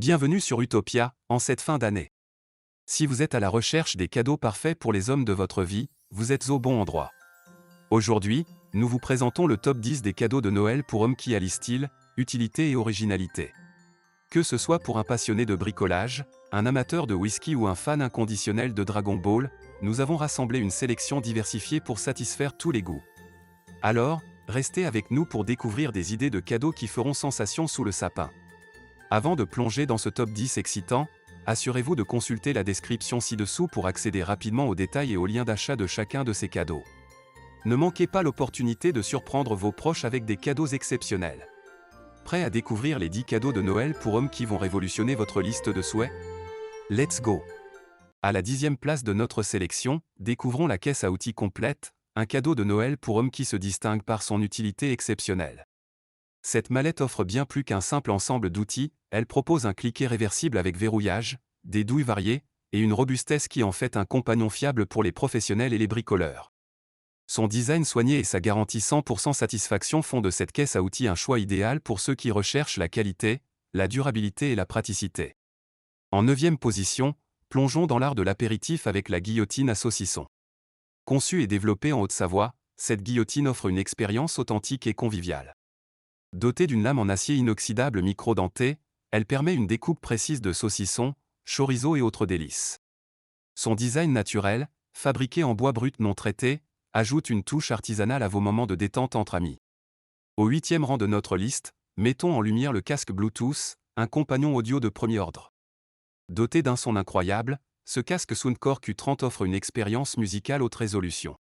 Bienvenue sur Utopia, en cette fin d'année. Si vous êtes à la recherche des cadeaux parfaits pour les hommes de votre vie, vous êtes au bon endroit. Aujourd'hui, nous vous présentons le top 10 des cadeaux de Noël pour hommes qui allient style, utilité et originalité. Que ce soit pour un passionné de bricolage, un amateur de whisky ou un fan inconditionnel de Dragon Ball, nous avons rassemblé une sélection diversifiée pour satisfaire tous les goûts. Alors, restez avec nous pour découvrir des idées de cadeaux qui feront sensation sous le sapin. Avant de plonger dans ce top 10 excitant, assurez-vous de consulter la description ci-dessous pour accéder rapidement aux détails et aux liens d'achat de chacun de ces cadeaux. Ne manquez pas l'opportunité de surprendre vos proches avec des cadeaux exceptionnels. Prêt à découvrir les 10 cadeaux de Noël pour hommes qui vont révolutionner votre liste de souhaits? Let's go! À la 10e place de notre sélection, découvrons la caisse à outils complète, un cadeau de Noël pour hommes qui se distingue par son utilité exceptionnelle. Cette mallette offre bien plus qu'un simple ensemble d'outils, elle propose un cliquet réversible avec verrouillage, des douilles variées, et une robustesse qui en fait un compagnon fiable pour les professionnels et les bricoleurs. Son design soigné et sa garantie 100% satisfaction font de cette caisse à outils un choix idéal pour ceux qui recherchent la qualité, la durabilité et la praticité. En 9e position, plongeons dans l'art de l'apéritif avec la guillotine à saucisson. Conçue et développée en Haute-Savoie, cette guillotine offre une expérience authentique et conviviale. Dotée d'une lame en acier inoxydable micro-dentée, elle permet une découpe précise de saucissons, chorizo et autres délices. Son design naturel, fabriqué en bois brut non traité, ajoute une touche artisanale à vos moments de détente entre amis. Au 8e rang de notre liste, mettons en lumière le casque Bluetooth, un compagnon audio de premier ordre. Doté d'un son incroyable, ce casque Soundcore Q30 offre une expérience musicale haute résolution.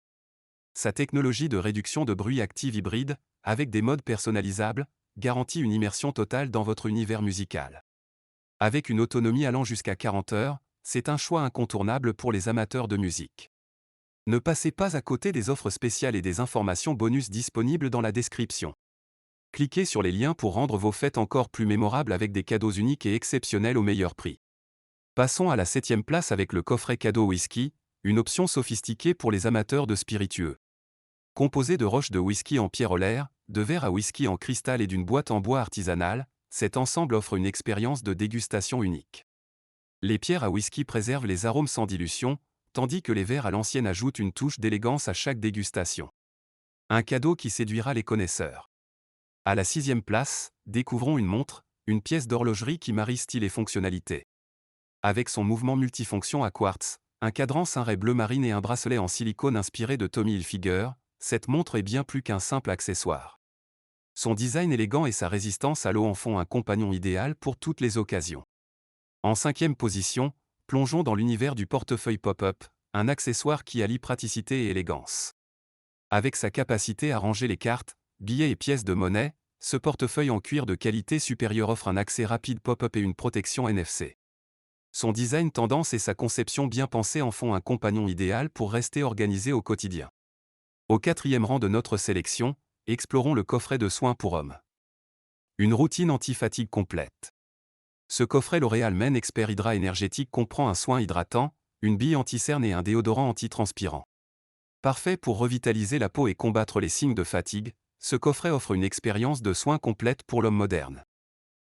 Sa technologie de réduction de bruit active hybride, avec des modes personnalisables, garantit une immersion totale dans votre univers musical. Avec une autonomie allant jusqu'à 40 heures, c'est un choix incontournable pour les amateurs de musique. Ne passez pas à côté des offres spéciales et des informations bonus disponibles dans la description. Cliquez sur les liens pour rendre vos fêtes encore plus mémorables avec des cadeaux uniques et exceptionnels au meilleur prix. Passons à la 7e place avec le coffret cadeau whisky, une option sophistiquée pour les amateurs de spiritueux. Composé de roches de whisky en pierre olaire, de verres à whisky en cristal et d'une boîte en bois artisanale, cet ensemble offre une expérience de dégustation unique. Les pierres à whisky préservent les arômes sans dilution, tandis que les verres à l'ancienne ajoutent une touche d'élégance à chaque dégustation. Un cadeau qui séduira les connaisseurs. À la 6e place, découvrons une montre, une pièce d'horlogerie qui marie style et fonctionnalité. Avec son mouvement multifonction à quartz, un cadran cinré bleu marine et un bracelet en silicone inspiré de Tommy Hilfiger, cette montre est bien plus qu'un simple accessoire. Son design élégant et sa résistance à l'eau en font un compagnon idéal pour toutes les occasions. En 5e position, plongeons dans l'univers du portefeuille pop-up, un accessoire qui allie praticité et élégance. Avec sa capacité à ranger les cartes, billets et pièces de monnaie, ce portefeuille en cuir de qualité supérieure offre un accès rapide pop-up et une protection NFC. Son design tendance et sa conception bien pensée en font un compagnon idéal pour rester organisé au quotidien. Au 4e rang de notre sélection, explorons le coffret de soins pour hommes. Une routine anti-fatigue complète. Ce coffret L'Oréal Men Expert Hydra énergétique comprend un soin hydratant, une bille anti-cerne et un déodorant anti-transpirant. Parfait pour revitaliser la peau et combattre les signes de fatigue, ce coffret offre une expérience de soins complète pour l'homme moderne.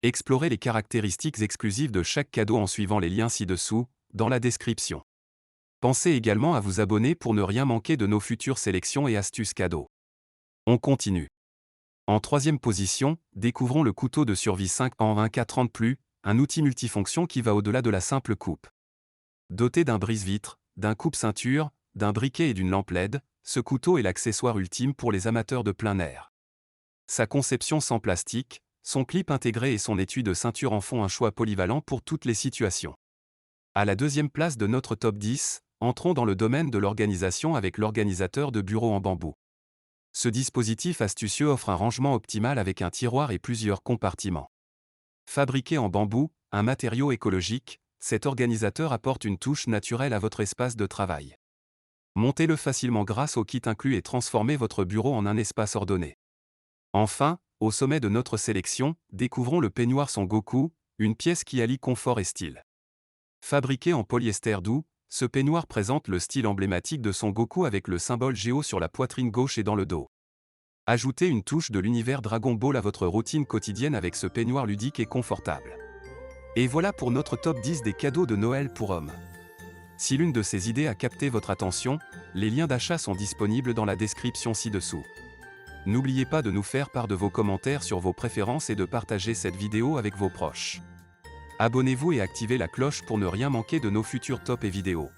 Explorez les caractéristiques exclusives de chaque cadeau en suivant les liens ci-dessous, dans la description. Pensez également à vous abonner pour ne rien manquer de nos futures sélections et astuces cadeaux. On continue. En 3e position, découvrons le couteau de survie 5 en 1K30+, un outil multifonction qui va au-delà de la simple coupe. Doté d'un brise-vitre, d'un coupe-ceinture, d'un briquet et d'une lampe LED, ce couteau est l'accessoire ultime pour les amateurs de plein air. Sa conception sans plastique, son clip intégré et son étui de ceinture en font un choix polyvalent pour toutes les situations. À la 2e place de notre top 10, entrons dans le domaine de l'organisation avec l'organisateur de bureau en bambou. Ce dispositif astucieux offre un rangement optimal avec un tiroir et plusieurs compartiments. Fabriqué en bambou, un matériau écologique, cet organisateur apporte une touche naturelle à votre espace de travail. Montez-le facilement grâce au kit inclus et transformez votre bureau en un espace ordonné. Enfin, au sommet de notre sélection, découvrons le peignoir Son Goku, une pièce qui allie confort et style. Fabriqué en polyester doux, ce peignoir présente le style emblématique de Son Goku avec le symbole Géo sur la poitrine gauche et dans le dos. Ajoutez une touche de l'univers Dragon Ball à votre routine quotidienne avec ce peignoir ludique et confortable. Et voilà pour notre top 10 des cadeaux de Noël pour hommes. Si l'une de ces idées a capté votre attention, les liens d'achat sont disponibles dans la description ci-dessous. N'oubliez pas de nous faire part de vos commentaires sur vos préférences et de partager cette vidéo avec vos proches. Abonnez-vous et activez la cloche pour ne rien manquer de nos futurs tops et vidéos.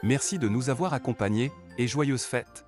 Merci de nous avoir accompagnés, et joyeuses fêtes!